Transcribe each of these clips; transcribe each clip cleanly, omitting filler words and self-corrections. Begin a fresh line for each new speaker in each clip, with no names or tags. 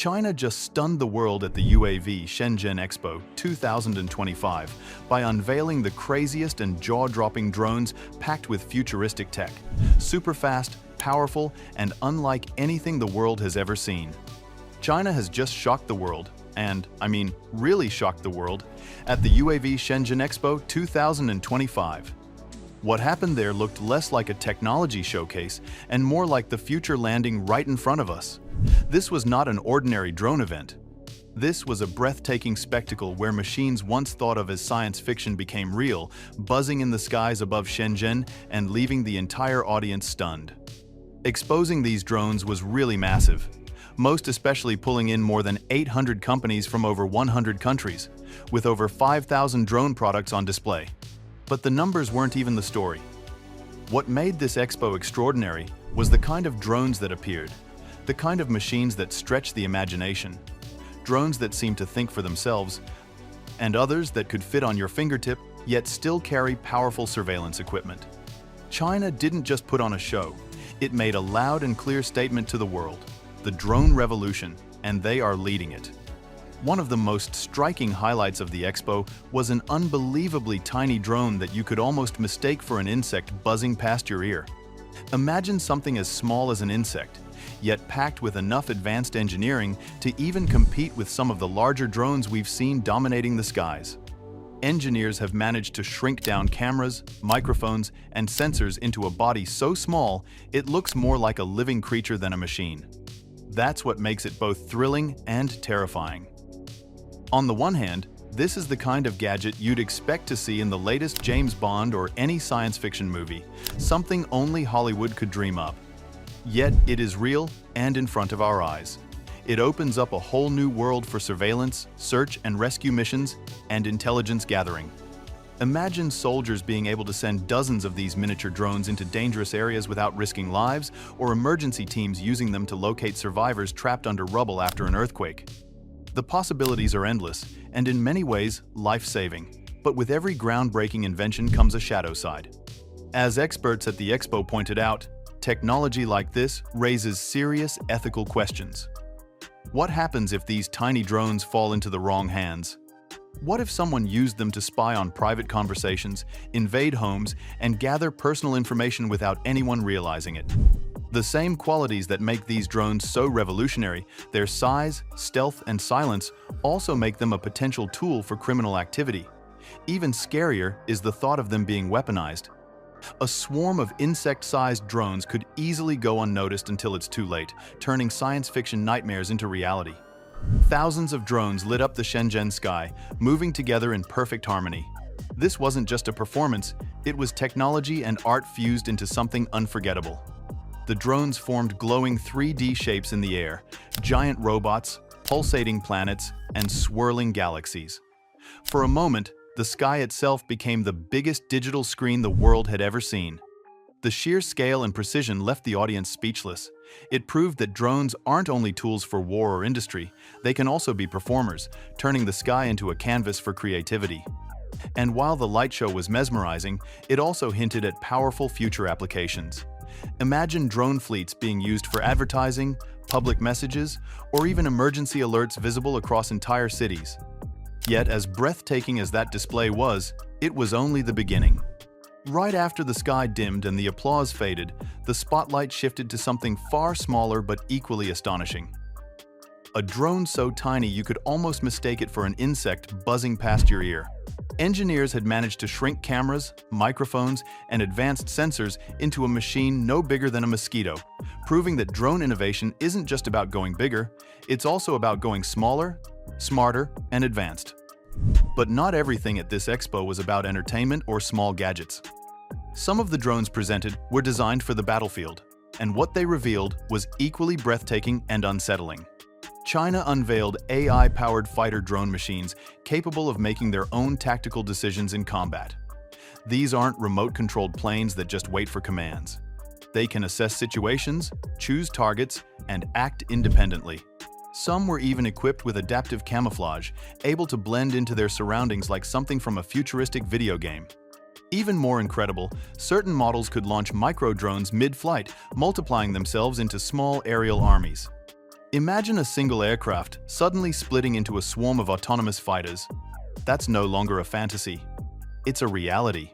China just stunned the world at the UAV Shenzhen Expo 2025 by unveiling the craziest and jaw-dropping drones packed with futuristic tech. Super fast, powerful, and unlike anything the world has ever seen. China has just shocked the world, and, I mean, really shocked the world, at the UAV Shenzhen Expo 2025. What happened there looked less like a technology showcase and more like the future landing right in front of us. This was not an ordinary drone event. This was a breathtaking spectacle where machines once thought of as science fiction became real, buzzing in the skies above Shenzhen and leaving the entire audience stunned. Exposing these drones was really massive, most especially pulling in more than 800 companies from over 100 countries, with over 5,000 drone products on display. But the numbers weren't even the story. What made this expo extraordinary was the kind of drones that appeared, the kind of machines that stretch the imagination, drones that seem to think for themselves, and others that could fit on your fingertip yet still carry powerful surveillance equipment. China didn't just put on a show, it made a loud and clear statement to the world: the drone revolution, and they are leading it. One of the most striking highlights of the expo was an unbelievably tiny drone that you could almost mistake for an insect buzzing past your ear. Imagine something as small as an insect, yet packed with enough advanced engineering to even compete with some of the larger drones we've seen dominating the skies. Engineers have managed to shrink down cameras, microphones, and sensors into a body so small it looks more like a living creature than a machine. That's what makes it both thrilling and terrifying. On the one hand, this is the kind of gadget you'd expect to see in the latest James Bond or any science fiction movie, something only Hollywood could dream up. Yet it is real and in front of our eyes. It opens up a whole new world for surveillance, search and rescue missions, and intelligence gathering. Imagine soldiers being able to send dozens of these miniature drones into dangerous areas without risking lives, or emergency teams using them to locate survivors trapped under rubble after an earthquake. The possibilities are endless, and in many ways, life-saving. But with every groundbreaking invention comes a shadow side. As experts at the expo pointed out, technology like this raises serious ethical questions. What happens if these tiny drones fall into the wrong hands? What if someone used them to spy on private conversations, invade homes, and gather personal information without anyone realizing it? The same qualities that make these drones so revolutionary, their size, stealth, and silence, also make them a potential tool for criminal activity. Even scarier is the thought of them being weaponized. A swarm of insect-sized drones could easily go unnoticed until it's too late, turning science fiction nightmares into reality. Thousands of drones lit up the Shenzhen sky, moving together in perfect harmony. This wasn't just a performance, it was technology and art fused into something unforgettable. The drones formed glowing 3D shapes in the air, giant robots, pulsating planets, and swirling galaxies. For a moment, the sky itself became the biggest digital screen the world had ever seen. The sheer scale and precision left the audience speechless. It proved that drones aren't only tools for war or industry, they can also be performers, turning the sky into a canvas for creativity. And while the light show was mesmerizing, it also hinted at powerful future applications. Imagine drone fleets being used for advertising, public messages, or even emergency alerts visible across entire cities. Yet, as breathtaking as that display was, it was only the beginning. Right after the sky dimmed and the applause faded, the spotlight shifted to something far smaller but equally astonishing. A drone so tiny you could almost mistake it for an insect buzzing past your ear. Engineers had managed to shrink cameras, microphones, and advanced sensors into a machine no bigger than a mosquito, proving that drone innovation isn't just about going bigger, it's also about going smaller, smarter, and advanced. But not everything at this expo was about entertainment or small gadgets. Some of the drones presented were designed for the battlefield, and what they revealed was equally breathtaking and unsettling. China unveiled AI-powered fighter drone machines capable of making their own tactical decisions in combat. These aren't remote-controlled planes that just wait for commands. They can assess situations, choose targets, and act independently. Some were even equipped with adaptive camouflage, able to blend into their surroundings like something from a futuristic video game. Even more incredible, certain models could launch micro-drones mid-flight, multiplying themselves into small aerial armies. Imagine a single aircraft suddenly splitting into a swarm of autonomous fighters. That's no longer a fantasy. It's a reality.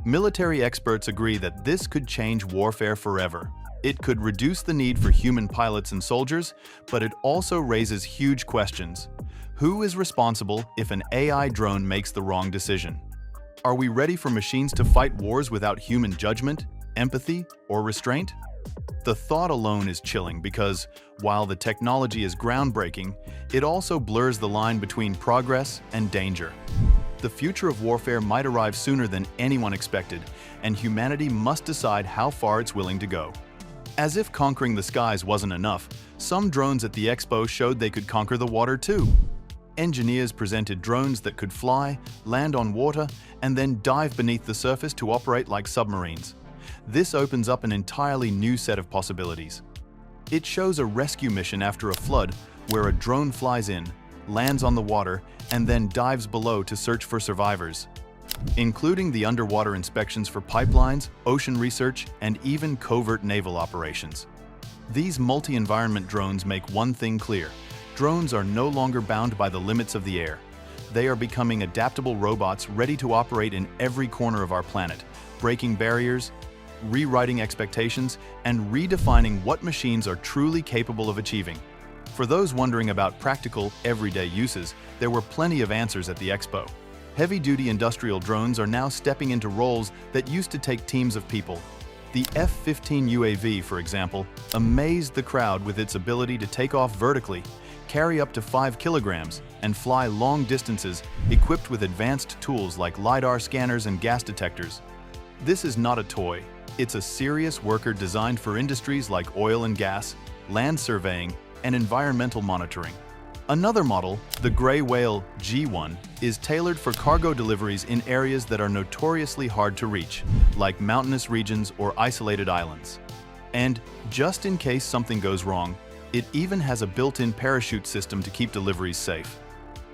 Military experts agree that this could change warfare forever. It could reduce the need for human pilots and soldiers, but it also raises huge questions. Who is responsible if an AI drone makes the wrong decision? Are we ready for machines to fight wars without human judgment, empathy, or restraint? The thought alone is chilling because, while the technology is groundbreaking, it also blurs the line between progress and danger. The future of warfare might arrive sooner than anyone expected, and humanity must decide how far it's willing to go. As if conquering the skies wasn't enough, some drones at the expo showed they could conquer the water too. Engineers presented drones that could fly, land on water, and then dive beneath the surface to operate like submarines. This opens up an entirely new set of possibilities. It shows a rescue mission after a flood where a drone flies in, lands on the water, and then dives below to search for survivors, including the underwater inspections for pipelines, ocean research, and even covert naval operations. These multi-environment drones make one thing clear: drones are no longer bound by the limits of the air. They are becoming adaptable robots ready to operate in every corner of our planet, breaking barriers, rewriting expectations, and redefining what machines are truly capable of achieving. For those wondering about practical, everyday uses, there were plenty of answers at the expo. Heavy-duty industrial drones are now stepping into roles that used to take teams of people. The F-15 UAV, for example, amazed the crowd with its ability to take off vertically, carry up to 5 kilograms, and fly long distances equipped with advanced tools like LiDAR scanners and gas detectors. This is not a toy. It's a serious worker designed for industries like oil and gas, land surveying, and environmental monitoring. Another model, the Gray Whale G1, is tailored for cargo deliveries in areas that are notoriously hard to reach, like mountainous regions or isolated islands. And just in case something goes wrong, it even has a built-in parachute system to keep deliveries safe.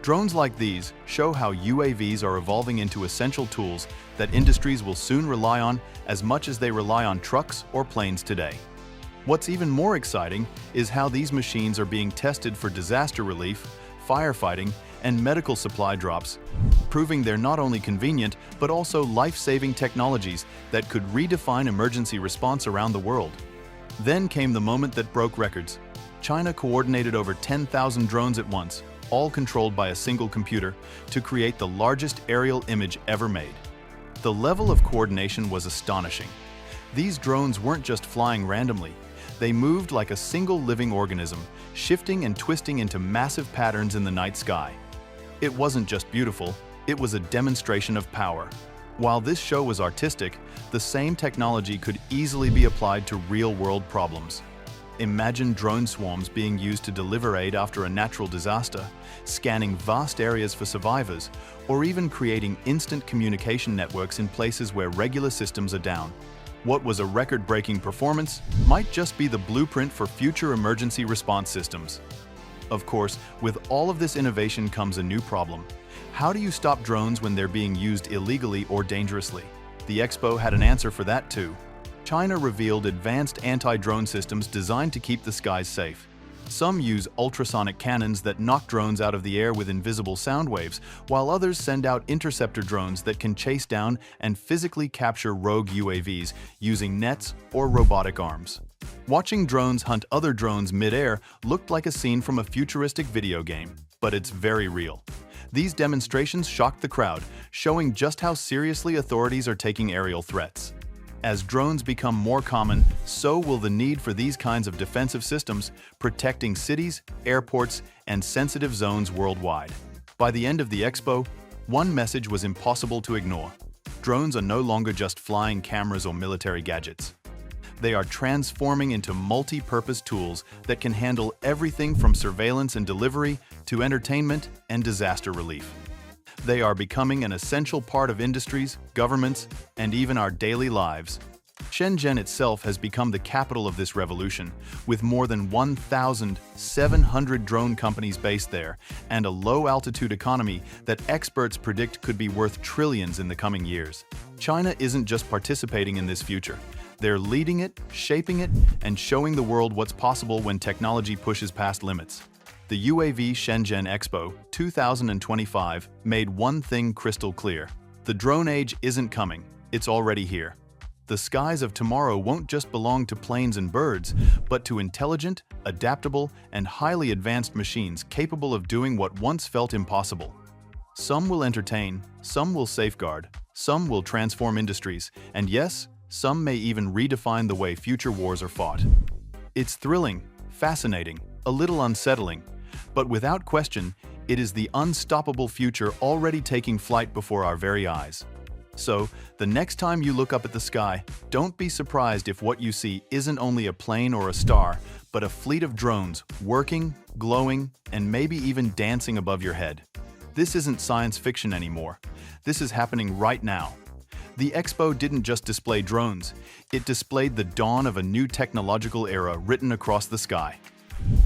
Drones like these show how UAVs are evolving into essential tools that industries will soon rely on as much as they rely on trucks or planes today. What's even more exciting is how these machines are being tested for disaster relief, firefighting, and medical supply drops, proving they're not only convenient but also life-saving technologies that could redefine emergency response around the world. Then came the moment that broke records. China coordinated over 10,000 drones at once, all controlled by a single computer, to create the largest aerial image ever made. The level of coordination was astonishing. These drones weren't just flying randomly. They moved like a single living organism, shifting and twisting into massive patterns in the night sky. It wasn't just beautiful, it was a demonstration of power. While this show was artistic, the same technology could easily be applied to real-world problems. Imagine drone swarms being used to deliver aid after a natural disaster, scanning vast areas for survivors, or even creating instant communication networks in places where regular systems are down. What was a record-breaking performance might just be the blueprint for future emergency response systems. Of course, with all of this innovation comes a new problem. How do you stop drones when they're being used illegally or dangerously? The expo had an answer for that too. China revealed advanced anti-drone systems designed to keep the skies safe. Some use ultrasonic cannons that knock drones out of the air with invisible sound waves, while others send out interceptor drones that can chase down and physically capture rogue UAVs using nets or robotic arms. Watching drones hunt other drones mid-air looked like a scene from a futuristic video game, but it's very real. These demonstrations shocked the crowd, showing just how seriously authorities are taking aerial threats. As drones become more common, so will the need for these kinds of defensive systems, protecting cities, airports, and sensitive zones worldwide. By the end of the expo, one message was impossible to ignore. Drones are no longer just flying cameras or military gadgets. They are transforming into multi-purpose tools that can handle everything from surveillance and delivery to entertainment and disaster relief. They are becoming an essential part of industries, governments, and even our daily lives. Shenzhen itself has become the capital of this revolution, with more than 1,700 drone companies based there and a low-altitude economy that experts predict could be worth trillions in the coming years. China isn't just participating in this future. They're leading it, shaping it, and showing the world what's possible when technology pushes past limits. The UAV Shenzhen Expo 2025 made one thing crystal clear. The drone age isn't coming, it's already here. The skies of tomorrow won't just belong to planes and birds, but to intelligent, adaptable, and highly advanced machines capable of doing what once felt impossible. Some will entertain, some will safeguard, some will transform industries, and yes, some may even redefine the way future wars are fought. It's thrilling, fascinating, a little unsettling, but without question, it is the unstoppable future already taking flight before our very eyes. So, the next time you look up at the sky, don't be surprised if what you see isn't only a plane or a star, but a fleet of drones working, glowing, and maybe even dancing above your head. This isn't science fiction anymore. This is happening right now. The Expo didn't just display drones, it displayed the dawn of a new technological era written across the sky.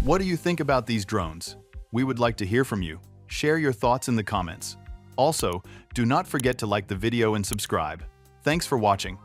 What do you think about these drones? We would like to hear from you. Share your thoughts in the comments. Also, do not forget to like the video and subscribe. Thanks for watching.